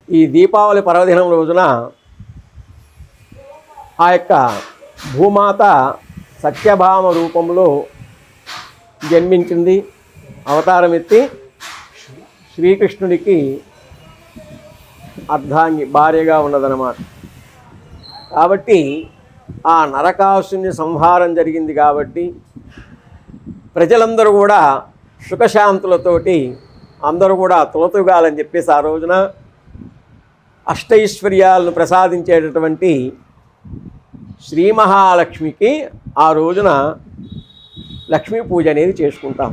ఈ దీపావళి పర్వదినం రోజున ఆ యొక్క భూమాత సత్యభామ రూపంలో జన్మించింది, అవతారం ఎత్తి శ్రీకృష్ణుడికి అర్ధాంగి భార్యగా ఉన్నదన్నమాట. కాబట్టి ఆ నరకాసుని సంహారం జరిగింది కాబట్టి ప్రజలందరూ కూడా సుఖశాంతులతోటి అందరూ కూడా తులతుగాలని చెప్పేసి ఆ రోజున అష్టైశ్వర్యాలను ప్రసాదించేటటువంటి శ్రీ మహాలక్ష్మికి ఆ రోజున లక్ష్మీ పూజ అనేది చేసుకుంటాం.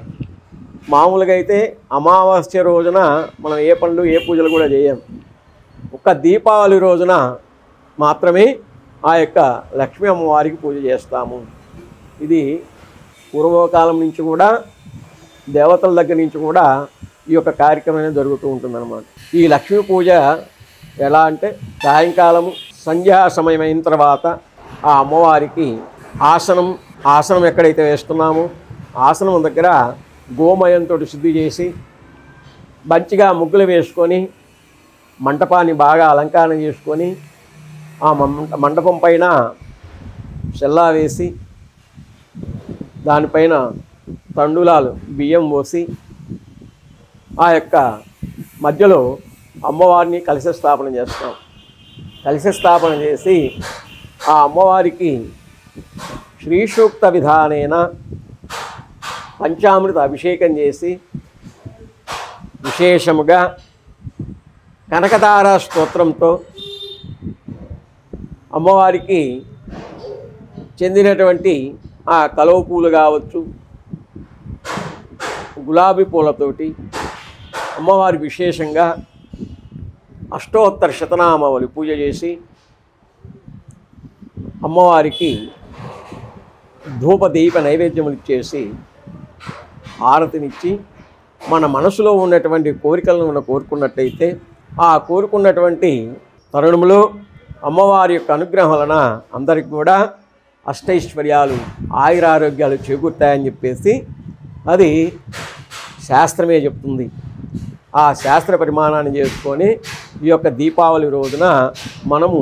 మామూలుగా అయితే అమావాస్య రోజున మనం ఏ పనులు ఏ పూజలు కూడా చేయం. ఒక్క దీపావళి రోజున మాత్రమే ఆ యొక్క లక్ష్మీ అమ్మవారికి పూజ చేస్తాము. ఇది పూర్వకాలం నుంచి కూడా దేవతల దగ్గర నుంచి కూడా ఈ యొక్క కార్యక్రమం అనేది జరుగుతూ ఉంటుందన్నమాట. ఈ లక్ష్మీ పూజ ఎలా అంటే సాయంకాలము సంధ్యా సమయం అయిన తర్వాత ఆ అమ్మవారికి ఆసనం ఎక్కడైతే వేస్తున్నామో ఆసనం దగ్గర గోమయంతో శుద్ధి చేసి మంచిగా ముగ్గులు వేసుకొని మంటపాన్ని బాగా అలంకరణ చేసుకొని ఆ మండపం పైన చెల్లా వేసి దానిపైన తండులాలు బియ్యం పోసి ఆ యొక్క మధ్యలో అమ్మవారిని కలశ స్థాపన చేస్తాం. కలశ స్థాపన చేసి ఆ అమ్మవారికి శ్రీ సూక్త విధానేన పంచామృత అభిషేకం చేసి విశేషముగా కనకతార స్తోత్రంతో అమ్మవారికి చెందినటువంటి ఆ కలువ పూలు కావచ్చు, గులాబీ పూలతోటి అమ్మవారికి విశేషంగా అష్టోత్తర శతనామావళి పూజ చేసి అమ్మవారికి ధూపదీప నైవేద్యములు ఇచ్చేసి హారతినిచ్చి మన మనసులో ఉన్నటువంటి కోరికలను మనం కోరుకున్నట్లయితే ఆ కోరుకున్నటువంటి తరుణంలో అమ్మవారి యొక్క అనుగ్రహం వలన అందరికి కూడా అష్టైశ్వర్యాలు ఆయురారోగ్యాలు చేకూరుతాయని చెప్పేసి అది శాస్త్రమే చెప్తుంది. ఆ శాస్త్ర పరిమాణాన్ని చేసుకొని ఈ యొక్క దీపావళి రోజున మనము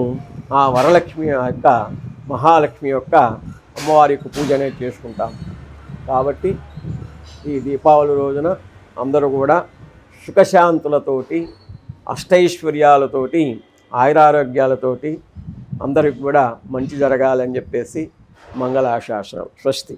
ఆ వరలక్ష్మి యొక్క మహాలక్ష్మి యొక్క అమ్మవారి యొక్క పూజ అనేది చేసుకుంటాం. కాబట్టి ఈ దీపావళి రోజున అందరూ కూడా సుఖశాంతులతోటి అష్టైశ్వర్యాలతోటి ఆయురారోగ్యాలతోటి అందరికి కూడా మంచి జరగాలని చెప్పేసి మంగళాశాసనం. స్వస్తి.